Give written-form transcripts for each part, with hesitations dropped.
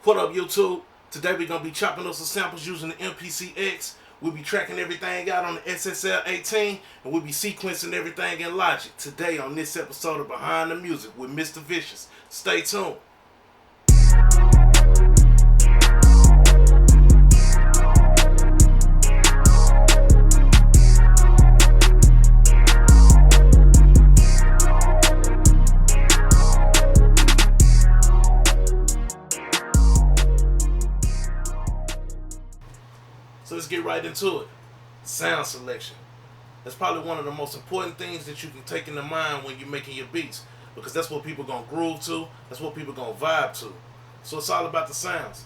What up, YouTube? Today we're going to be chopping up some samples using the MPCX. We'll be tracking everything out on the SSL-18, and we'll be sequencing everything in Logic. Today on this episode of Behind the Music with Mr. Vicious. Stay tuned. So let's get right into it. Sound selection. That's probably one of the most important things that you can take into mind when you're making your beats, because that's what people gonna groove to, that's what people gonna vibe to. So it's all about the sounds.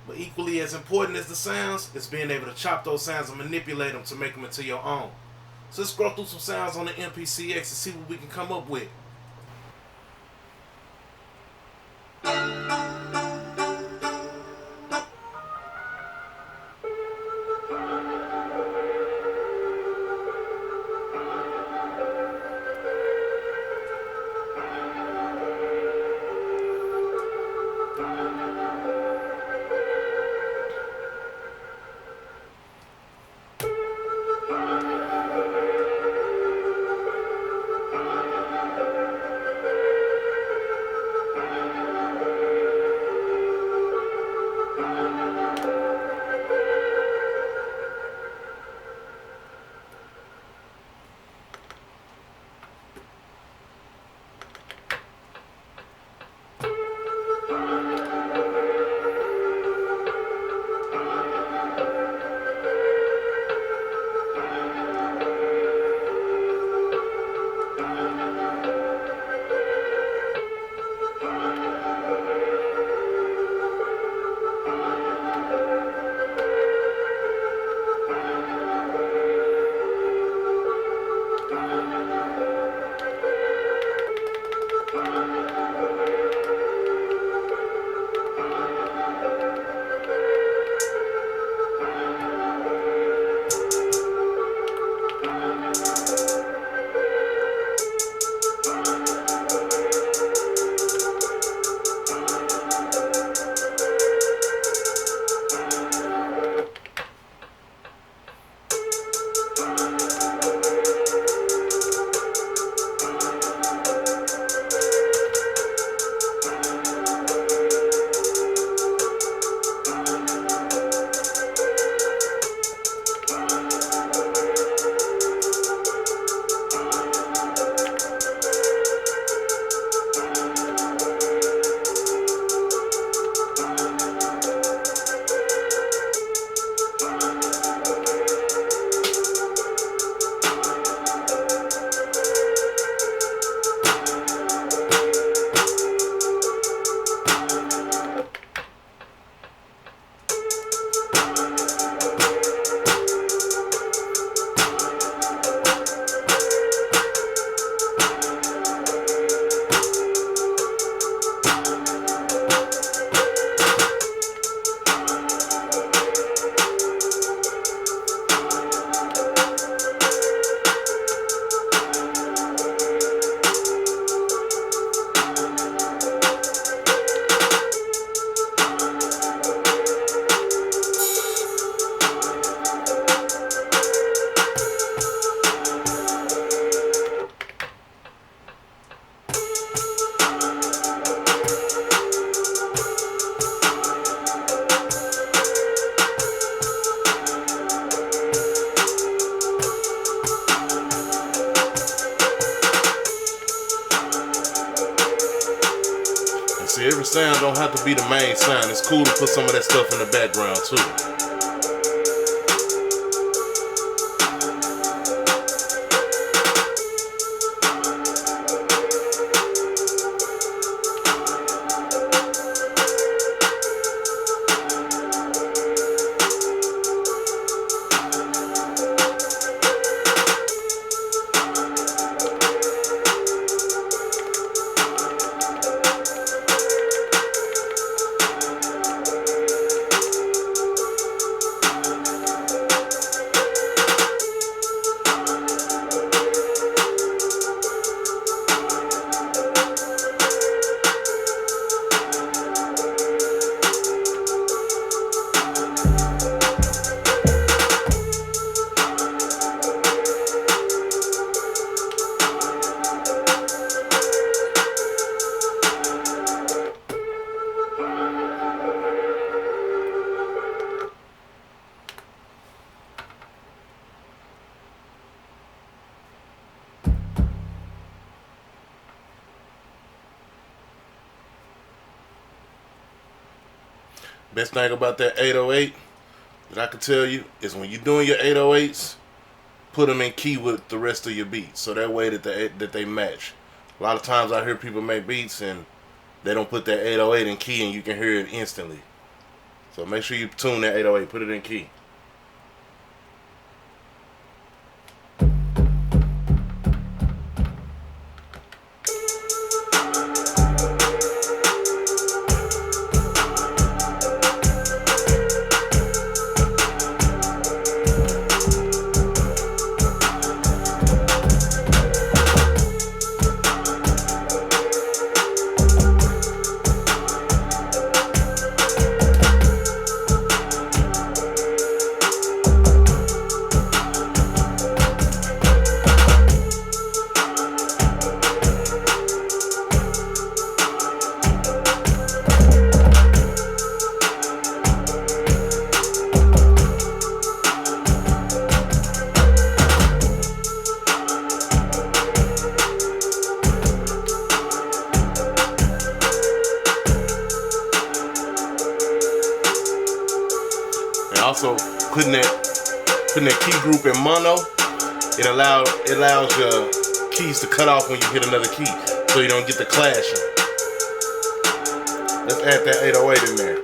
But equally as important as the sounds is being able to chop those sounds and manipulate them to make them into your own. So let's scroll through some sounds on the MPCX and see what we can come up with. See, every sound don't have to be the main sound. It's cool to put some of that stuff in the background too. Best thing about that 808 that I can tell you is when you're doing your 808s, put them in key with the rest of your beats, so that way that they match. A lot of times I hear people make beats and they don't put that 808 in key, and you can hear it instantly. So make sure you tune that 808, put it in key. Also, putting that key group in mono, it allows your keys to cut off when you hit another key, so you don't get the clashing. Let's add that 808 in there.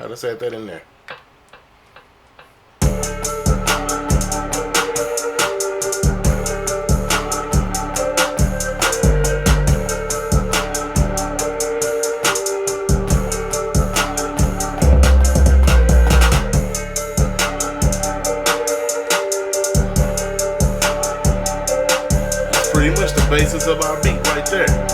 Let's add that in there. That's pretty much the basis of our beat right there.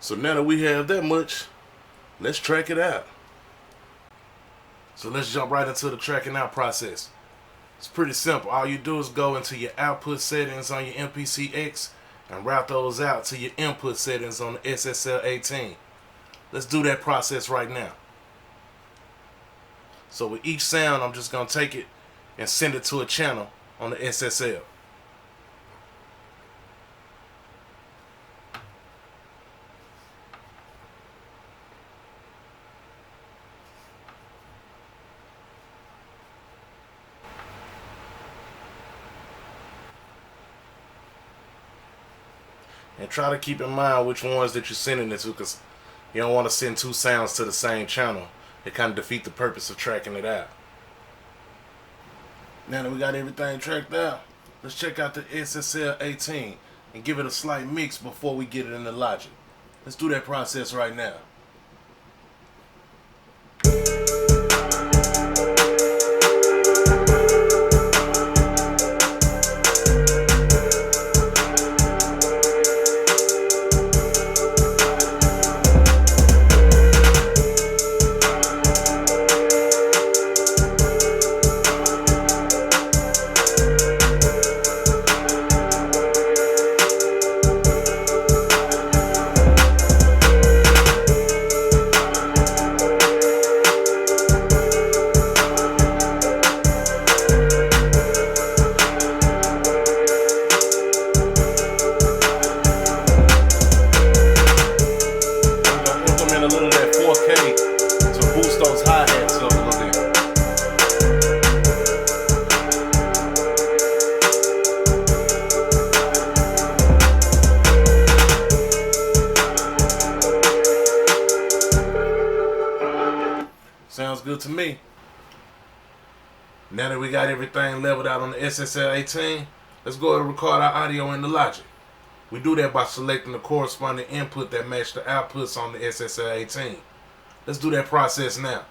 So now that we have that much, let's track it out. So let's jump right into the tracking out process. It's pretty simple. All you do is go into your output settings on your MPC-X and route those out to your input settings on the SSL-18. Let's do that process right now. So with each sound, I'm just going to take it and send it to a channel on the SSL. And try to keep in mind which ones that you're sending it to, because you don't want to send two sounds to the same channel. It kind of defeats the purpose of tracking it out. Now that we got everything tracked out, let's check out the SSL-18 and give it a slight mix before we get it into Logic. Let's do that process right now. good to me. Now that we got everything leveled out on the SSL18, let's go ahead and record our audio in the Logic. We do that by selecting the corresponding input that match the outputs on the SSL18. Let's do that process now.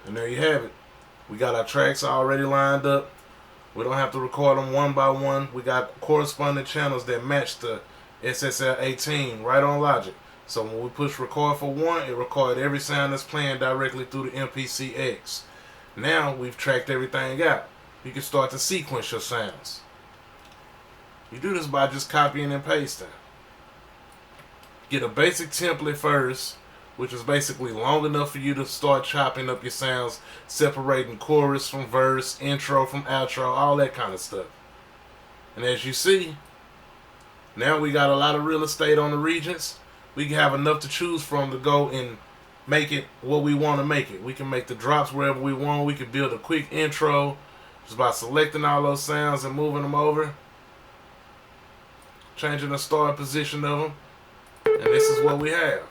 And there you have it. We got our tracks already lined up. We don't have to record them one by one. We got corresponding channels that match the SSL18 right on Logic. So when we push record for one, it records every sound that's playing directly through the MPCX. Now we've tracked everything out. You can start to sequence your sounds. You do this by just copying and pasting. Get a basic template first, which is basically long enough for you to start chopping up your sounds, separating chorus from verse, intro from outro, all that kind of stuff. And as you see, now we got a lot of real estate on the Regents. We can have enough to choose from to go and make it what we want to make it. We can make the drops wherever we want. We can build a quick intro just by selecting all those sounds and moving them over, changing the start position of them, and this is what we have.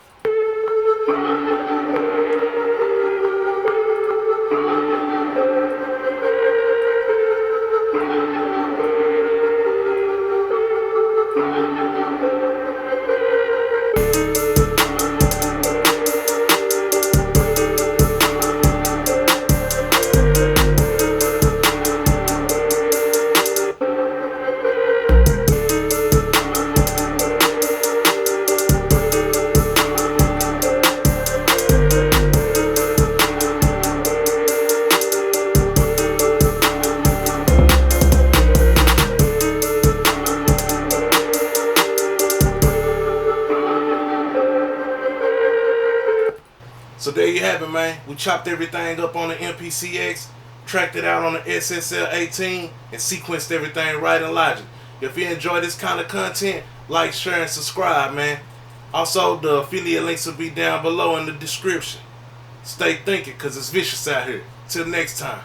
So there you have it, man. We chopped everything up on the MPCX, tracked it out on the SSL18, and sequenced everything right in Logic. If you enjoy this kind of content, like, share, and subscribe, man. Also, the affiliate links will be down below in the description. Stay thinking, because it's vicious out here. Till next time.